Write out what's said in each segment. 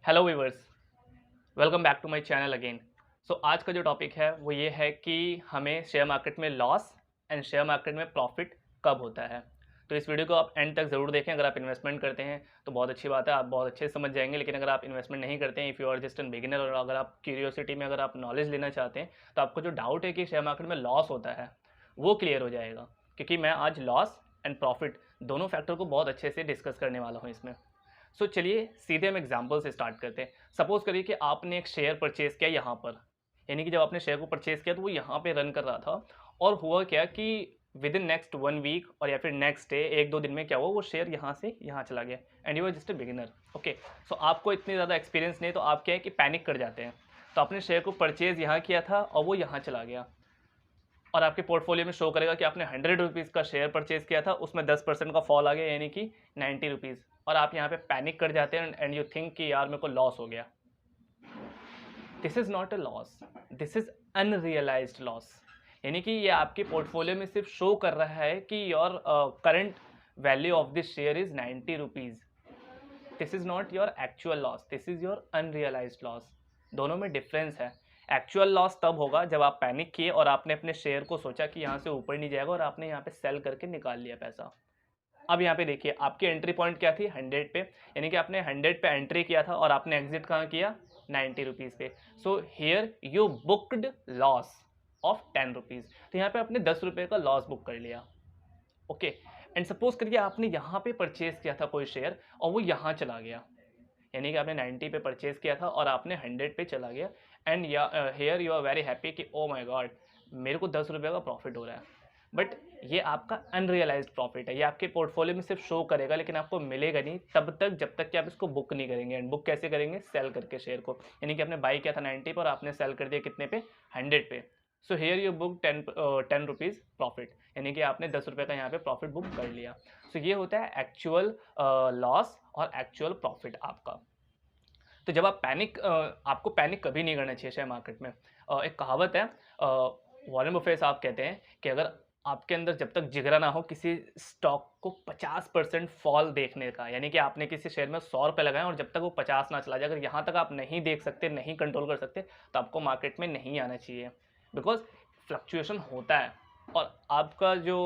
Hello viewers, welcome back to my channel again. So आज का जो टॉपिक है वो ये है कि हमें शेयर मार्केट में लॉस एंड शेयर मार्केट में प्रॉफिट कब होता है। तो इस वीडियो को आप एंड तक ज़रूर देखें। अगर आप इन्वेस्टमेंट करते हैं तो बहुत अच्छी बात है, आप बहुत अच्छे से समझ जाएंगे। लेकिन अगर आप इन्वेस्टमेंट नहीं करते हैं, if you are just an beginner, और अगर आप क्यूरियोसिटी में अगर आप नॉलेज लेना चाहते हैं, तो आपको जो डाउट है कि शेयर मार्केट में लॉस होता है वो क्लियर हो जाएगा, क्योंकि मैं आज लॉस एंड प्रॉफिट दोनों फैक्टर को बहुत अच्छे से डिस्कस करने वाला हूँ इसमें। चलिए सीधे हम एग्जाम्पल से स्टार्ट करते हैं। सपोज करिए कि आपने एक शेयर परचेज किया यहाँ पर, यानी कि जब आपने शेयर को परचेज किया तो वो यहाँ पे रन कर रहा था, और हुआ क्या कि विद इन नेक्स्ट 1 वीक और या फिर नेक्स्ट डे, एक दो दिन में क्या हुआ, वो शेयर यहाँ से यहाँ चला गया and you are just a beginner. Okay, so आपको इतनी ज़्यादा एक्सपीरियंस नहीं, तो आप क्या है कि पैनिक कर जाते हैं। तो आपने शेयर को परचेज यहाँ किया था और वो यहाँ चला गया, और आपके पोर्टफोलियो में शो करेगा कि आपने 100 रुपीज़ का शेयर परचेज किया था, उसमें 10% का फॉल आ गया, यानी कि 90 रुपीज़, और आप यहाँ पे पैनिक कर जाते हैं एंड यू थिंक कि यार मेरे को लॉस हो गया। This is not a loss, this is unrealised loss. यानी कि ये आपके पोर्टफोलियो में सिर्फ शो कर रहा है कि your current value of this share is 90 rupees. This is not your actual loss, this is your unrealised loss. दोनों में डिफरेंस है। एक्चुअल लॉस तब होगा जब आप पैनिक किए और आपने अपने शेयर को सोचा कि यहाँ से ऊपर नहीं जाएगा, और आपने यहाँ पे सेल करके निकाल लिया पैसा। अब यहाँ पे देखिए आपकी एंट्री पॉइंट क्या थी, 100 पे, यानी कि आपने 100 पे एंट्री किया था और आपने एग्जिट कहाँ किया, 90 रुपीज़ पे। So here you booked loss of 10 rupees. तो यहाँ पे आपने 10 रुपये का लॉस बुक कर लिया। ओके, एंड सपोज करिए आपने यहाँ पे परचेज किया था कोई शेयर और वो यहाँ चला गया, यानी कि आपने 90 पे परचेज किया था और आपने 100 पे चला गया, and here you are very happy कि ओ माय गॉड, मेरे को 10 रुपये का प्रॉफिट हो रहा है। बट ये आपका अनरियलाइज्ड प्रॉफिट है, ये आपके पोर्टफोलियो में सिर्फ शो करेगा, लेकिन आपको मिलेगा नहीं तब तक जब तक कि आप इसको बुक नहीं करेंगे। एंड बुक कैसे करेंगे, सेल करके शेयर को, यानी कि आपने बाई किया था 90 पर और आपने सेल कर दिया कितने पे, 100 पे। So here you book 10 rupees profit, यानी कि आपने 10 रुपये का यहाँ पे प्रॉफिट बुक कर लिया। सो ये होता है एक्चुअल लॉस और एक्चुअल प्रॉफिट आपका। तो जब आप पैनिक, आपको पैनिक कभी नहीं करना चाहिए शेयर मार्केट में। एक कहावत है, वॉरेन बफेट साहब कहते हैं कि अगर आपके अंदर जब तक जिगरा ना हो किसी स्टॉक को 50% फॉल देखने का, यानी कि आपने किसी शेयर में 100 रुपये लगाए और जब तक वो 50 ना चला जाए, अगर यहाँ तक आप नहीं देख सकते, नहीं कंट्रोल कर सकते, तो आपको मार्केट में नहीं आना चाहिए। बिकॉज फ्लक्चुएशन होता है, और आपका जो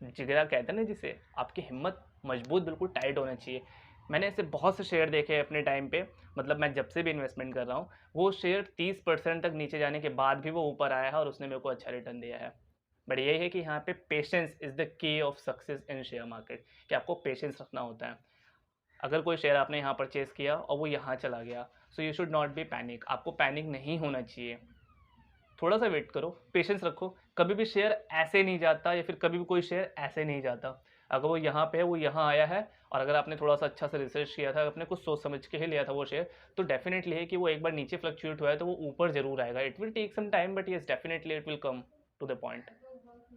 जिगरा कहते हैं ना, जिसे आपकी हिम्मत मजबूत, बिल्कुल टाइट होना चाहिए। मैंने ऐसे बहुत से शेयर देखे अपने टाइम पे, मतलब मैं जब से भी इन्वेस्टमेंट कर रहा हूँ, वो शेयर 30% तक नीचे जाने के बाद भी वो ऊपर आया है और उसने मेरे को अच्छा रिटर्न दिया है। बट यही है कि यहाँ पे patience is the key of success in share market, कि आपको पेशेंस रखना होता है। अगर कोई शेयर आपने यहाँ परचेज़ किया और वो यहाँ चला गया, so you should not be panic, आपको पैनिक नहीं होना चाहिए। थोड़ा सा वेट करो, पेशेंस रखो। कभी भी शेयर ऐसे नहीं जाता, या फिर कभी भी कोई शेयर ऐसे नहीं जाता। अगर वो यहाँ पे है, वो यहाँ आया है, और अगर आपने थोड़ा सा अच्छा सा रिसर्च किया था, आपने कुछ सोच समझ के ही लिया था वो शेयर, तो डेफिनेटली है कि वो एक बार नीचे फ्लक्चुएट हुआ है तो वो ऊपर जरूर आएगा। It will take some time, but yes definitely it will come to the point.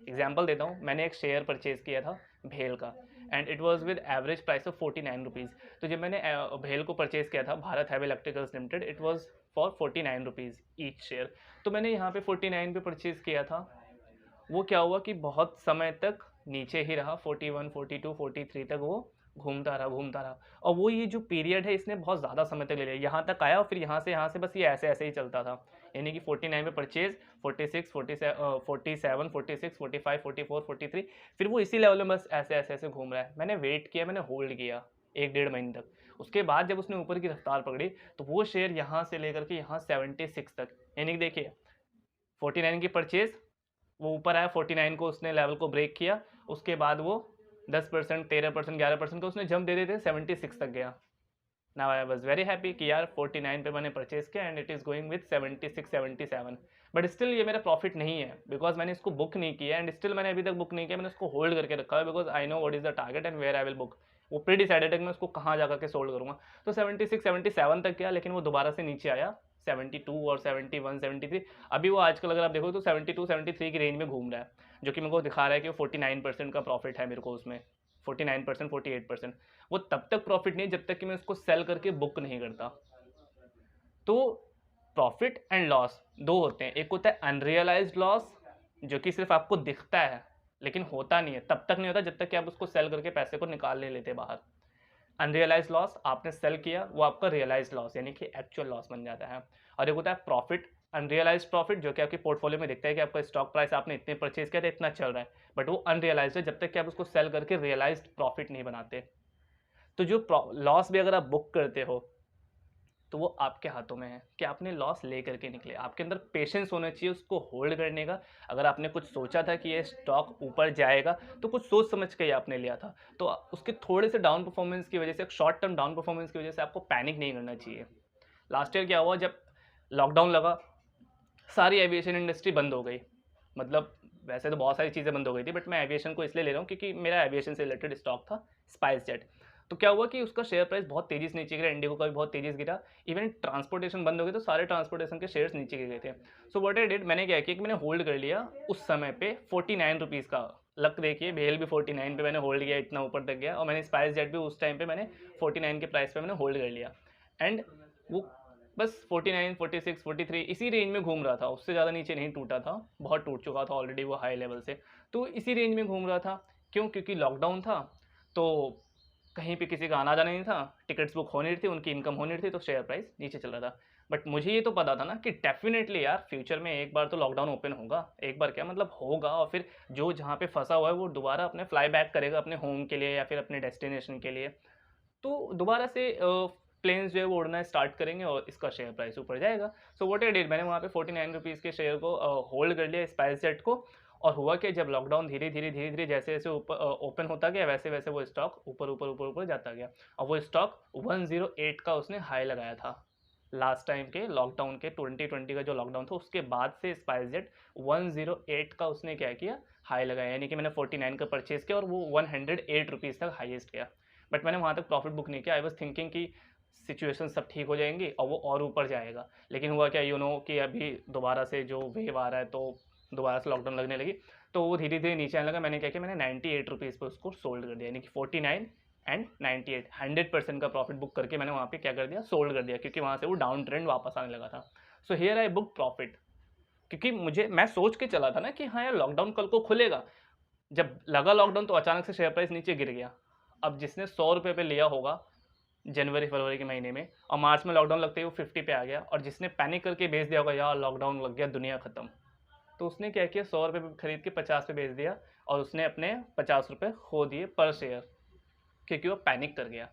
Example देता हूँ, मैंने एक शेयर परचेज किया था भेल का, and it was with average price of 49 rupees. तो जब मैंने भेल को परचेज किया था, Bharat heavy electricals limited, it was for 49 rupees each share. तो मैंने यहाँ पे 49 पे परचेज किया था। वो क्या हुआ कि बहुत समय तक नीचे ही रहा, 41, 42, 43 तक वो घूमता रहा। और वो ये जो पीरियड है, इसने बहुत ज़्यादा समय तक ले लिया, यहाँ तक आया और फिर यहाँ से बस ये ऐसे ऐसे ही चलता था। यानी कि 49 पे परचेज, 46, 47, 47, 46, 45, 44, 43, फिर वो इसी लेवल में बस ऐसे ऐसे ऐसे घूम रहा है। मैंने वेट किया, मैंने होल्ड किया 1 डेढ़ महीने तक। उसके बाद जब उसने ऊपर की रफ्तार पकड़ी, तो वो शेयर यहाँ से लेकर के यहाँ 76 तक, यानी कि देखिए 49 की परचेज, वो ऊपर आया 49 को, उसने लेवल को ब्रेक किया, उसके बाद वो 10%, 13%, 11% का उसने जंप दे देते 76 तक गया। Now I was very happy कि यार 49 पे मैंने परचेज किया and it is going with 76, 77। But still ये मेरा प्रॉफिट नहीं है, बिकॉज मैंने इसको बुक नहीं किया, एंड स्टिल मैंने अभी तक बुक नहीं किया, मैंने उसको होल्ड करके रखा है, because I know what is the target and where I will book. वो प्री डिसाइडेड है कि मैं उसको कहाँ जा करके सोल्ड करूँगा। तो 76, 77 तक गया, लेकिन वो दोबारा से नीचे आया 72 और 71, 73। अभी वो आजकल अगर आप देखो तो 72, 73 की रेंज में घूम रहा है, जो कि मेरे को दिखा रहा है कि वो 49% का प्रॉफिट है मेरे को उसमें, 49%, 48%। वो तब तक प्रॉफिट नहीं जब तक कि मैं उसको सेल करके बुक नहीं करता। तो प्रॉफिट एंड लॉस दो होते हैं, एक होता है अनरियलाइज्ड लॉस, जो कि सिर्फ आपको दिखता है लेकिन होता नहीं है, तब तक नहीं होता जब तक कि आप उसको सेल करके पैसे को निकाल नहीं लेते बाहर। अनरियलाइज लॉस आपने सेल किया, वो आपका रियलाइज लॉस यानी कि एक्चुअल लॉस बन जाता है। और एक होता है प्रॉफिट, अनरियलाइज प्रॉफिट, जो कि आपके पोर्टफोलियो में दिखता है कि आपका स्टॉक प्राइस आपने इतने परचेज किया था, इतना चल रहा है, बट वो अनरियलाइज है जब तक कि आप उसको सेल करके रियलाइज्ड प्रॉफिट नहीं बनाते। तो जो लॉस भी अगर आप बुक करते हो तो वो आपके हाथों में है कि आपने लॉस ले करके निकले। आपके अंदर पेशेंस होना चाहिए उसको होल्ड करने का। अगर आपने कुछ सोचा था कि ये स्टॉक ऊपर जाएगा तो कुछ सोच समझ के ही आपने लिया था, तो उसके थोड़े से डाउन परफॉर्मेंस की वजह से, एक शॉर्ट टर्म डाउन परफॉर्मेंस की वजह से आपको पैनिक नहीं करना चाहिए। लास्ट ईयर क्या हुआ, जब लॉकडाउन लगा सारी एविएशन इंडस्ट्री बंद हो गई। मतलब वैसे तो बहुत सारी चीज़ें बंद हो गई थी, बट मैं एविएशन को इसलिए ले रहा हूँ क्योंकि मेरा एविएशन से रिलेटेड स्टॉक था स्पाइस जेट। तो क्या हुआ कि उसका शेयर प्राइस बहुत तेज़ी से नीचे गिरा, इंडिगो का भी बहुत तेज़ी से गिरा। इवन ट्रांसपोर्टेशन बंद हो गई तो सारे ट्रांसपोर्टेशन के शेयर्स नीचे गिर गए थे। सो व्हाट आई डिड, मैंने क्या किया कि मैंने होल्ड कर लिया उस समय पे 49 रुपीज़ का। लक देखिए, भेल भी 49 पे मैंने होल्ड किया, इतना ऊपर तक गया। और मैंने स्पाइस जेट भी उस टाइम पे मैंने 49 के प्राइस पे मैंने होल्ड कर लिया। एंड वो बस 49, 46, 43 इसी रेंज में घूम रहा था, उससे ज़्यादा नीचे नहीं टूटा था। बहुत टूट चुका था ऑलरेडी वो हाई लेवल से, तो इसी रेंज में घूम रहा था। क्यों? क्योंकि लॉकडाउन था, तो कहीं पे किसी का आना जाना नहीं था, टिकट्स बुक होनी थी, उनकी इनकम होनी थी, तो शेयर प्राइस नीचे चल रहा था। बट मुझे ये तो पता था ना कि डेफिनेटली यार फ्यूचर में एक बार तो लॉकडाउन ओपन होगा, एक बार क्या मतलब होगा, और फिर जो जहाँ पे फंसा हुआ है वो दोबारा अपने फ्लाई बैक करेगा अपने होम के लिए या फिर अपने डेस्टिनेशन के लिए। तो दोबारा से प्लेन्स जो है वो उड़ना स्टार्ट करेंगे और इसका शेयर प्राइस ऊपर जाएगा। सो व्हाट आई डिड, मैंने वहाँ पे 49 रुपीज़ के शेयर को होल्ड कर लिया स्पाइस जेट को। और हुआ कि जब लॉकडाउन धीरे धीरे जैसे जैसे ऊपर ओपन होता गया, वैसे वैसे वो स्टॉक ऊपर ऊपर ऊपर ऊपर जाता गया। और वो स्टॉक 108 का उसने हाई लगाया था। लास्ट टाइम के लॉकडाउन के 2020 का जो लॉकडाउन था उसके बाद से स्पाइस जेट 108 का उसने क्या किया, हाई लगाया। यानी कि मैंने 49 का परचेज किया और वो 108 रुपीज़ तक हाईएस्ट गया। बट मैंने वहाँ तक प्रॉफिट बुक नहीं किया। आई वॉज थिंकिंग कि सिचुएशन सब ठीक हो जाएंगी और वो और ऊपर जाएगा। लेकिन हुआ क्या, कि अभी दोबारा से जो वेव आ रहा है तो दोबारा से लॉकडाउन लगने लगी, तो वो धीरे धीरे नीचे आने लगा। मैंने क्या किया, मैंने 98 रुपीज़ पर उसको सोल्ड कर दिया। यानी कि 49 एंड 98 100% का प्रॉफिट बुक करके मैंने वहाँ पे क्या कर दिया, सोल्ड कर दिया, क्योंकि वहाँ से वो डाउन ट्रेंड वापस आने लगा था। So here I book profit, क्योंकि मैं सोच के चला था ना कि हाँ यार लॉकडाउन कल को खुलेगा। जब लगा लॉकडाउन तो अचानक से शेयर प्राइस नीचे गिर गया। अब जिसने 100 रुपये पे लिया होगा जनवरी फरवरी के महीने में, और मार्च में लॉकडाउन लगते ही वो 50 पे आ गया, और जिसने पैनिक करके बेच दिया होगा यार लॉकडाउन लग गया दुनिया खत्म, तो उसने क्या किया, 100 रुपये खरीद के 50 पे बेच दिया, और उसने अपने 50 रुपये खो दिए पर शेयर, क्योंकि वो पैनिक कर गया।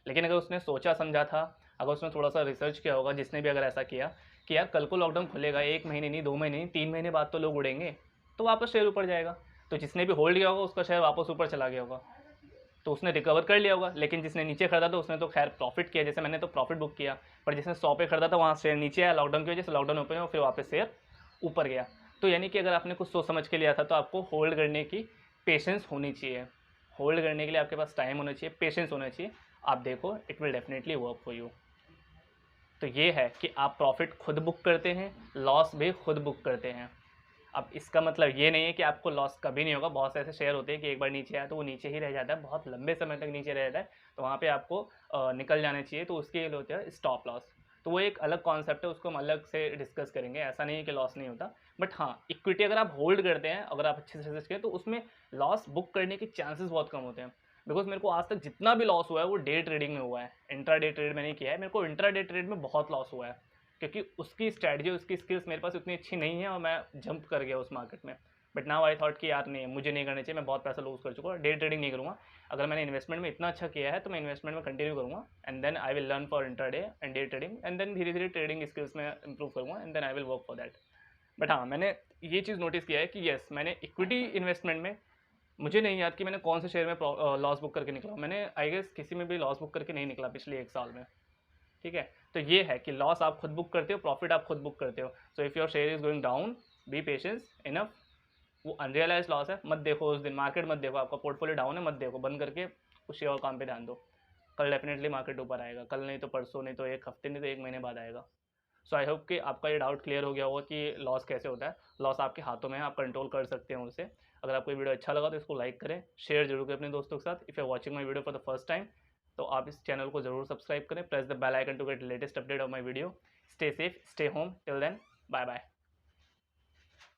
लेकिन अगर उसने सोचा समझा था, अगर उसने थोड़ा सा रिसर्च किया होगा, जिसने भी अगर ऐसा किया कि यार कल को लॉकडाउन खुलेगा, 1 महीने नहीं, 2 महीने नहीं, 3 महीने बाद तो लोग उड़ेंगे, तो वापस शेयर ऊपर जाएगा। तो जिसने भी होल्ड किया होगा उसका शेयर वापस ऊपर चला गया होगा, तो उसने रिकवर कर लिया होगा। लेकिन जिसने नीचे खरीदा था उसने तो खैर प्रॉफिट किया, जैसे मैंने तो प्रॉफिट बुक किया। पर जिसने 100 पे खरीदा था वहाँ शेयर नीचे आया लॉकडाउन की वजह से, लॉकडाउन ओपन हुआ, फिर वापस शेयर ऊपर गया। तो यानी कि अगर आपने कुछ सोच समझ के लिया था तो आपको होल्ड करने की पेशेंस होनी चाहिए। होल्ड करने के लिए आपके पास टाइम होना चाहिए, पेशेंस होना चाहिए। आप देखो, it will definitely work for you. तो ये है कि आप प्रॉफिट खुद बुक करते हैं, लॉस भी खुद बुक करते हैं। अब इसका मतलब ये नहीं है कि आपको लॉस कभी नहीं होगा। बहुत से ऐसे शेयर होते हैं कि एक बार नीचे आया तो वो नीचे ही रह जाता है, बहुत लंबे समय तक नीचे रह जाता है, तो वहाँ पे आपको निकल जाना चाहिए। तो उसके लिए होता है स्टॉप लॉस। तो वो एक अलग कॉन्सेप्ट है, उसको हम अलग से डिस्कस करेंगे। ऐसा नहीं है कि लॉस नहीं होता, बट हाँ, इक्विटी अगर आप होल्ड करते हैं, अगर आप अच्छे से रिसर्च करें, तो उसमें लॉस बुक करने के चांसेस बहुत कम होते हैं। बिकॉज मेरे को आज तक जितना भी लॉस हुआ है वो डे ट्रेडिंग में हुआ है, इंट्रा डे ट्रेड में नहीं किया है। मेरे को इंट्रा डे ट्रेड में बहुत लॉस हुआ है, क्योंकि उसकी स्ट्रैटेजी, उसकी स्किल्स मेरे पास उतनी अच्छी नहीं है, और मैं जंप कर गया उस मार्केट में। बट नाउ आई थॉट कि यार नहीं, मुझे नहीं करना चाहिए, मैं बहुत पैसा लूज़ कर चुका हूँ, डे ट्रेडिंग नहीं करूँगा। अगर मैंने इन्वेस्टमेंट में इतना अच्छा किया है तो मैं इन्वेस्टमेंट में कंटिन्यू करूँगा, and then I will learn for intraday and day trading, and then धीरे धीरे ट्रेडिंग स्किल्स में इंप्रूव करूँगा, and then I will work for that. But हाँ, मैंने ये चीज़ नोटिस किया है कि येस, मैंने इक्विटी इन्वेस्टमेंट में, मुझे नहीं याद कि मैंने कौन से शेयर में लॉस बुक करके निकला। मैंने आई गेस किसी में भी लॉस बुक करके नहीं निकला पिछले 1 साल में। ठीक है, तो ये है कि लॉस आप खुद बुक करते हो, प्रॉफिट आप खुद बुक करते हो। So if your share is going down, B patience enough. वो अनरियलाइज लॉस है, मत देखो उस दिन, मार्केट मत देखो, आपका पोर्टफोलियो डाउन है, मत देखो, बंद करके उसी और काम पे ध्यान दो। कल डेफिनेटली मार्केट ऊपर आएगा, कल नहीं तो परसों, नहीं तो 1 हफ्ते, नहीं तो 1 महीने बाद आएगा। सो आई होप कि आपका ये डाउट क्लियर हो गया होगा कि लॉस कैसे होता है। लॉस आपके हाथों में है, आप कंट्रोल कर सकते हैं उसे। अगर आपको ये वीडियो अच्छा लगा तो इसको लाइक करें, शेयर जरूर करें अपने दोस्तों के साथ। If you are watching my video for the first time, तो आप इस चैनल को जरूर सब्सक्राइब करें, press the bell icon to get latest update of my video. Stay safe, stay home, till then, bye bye.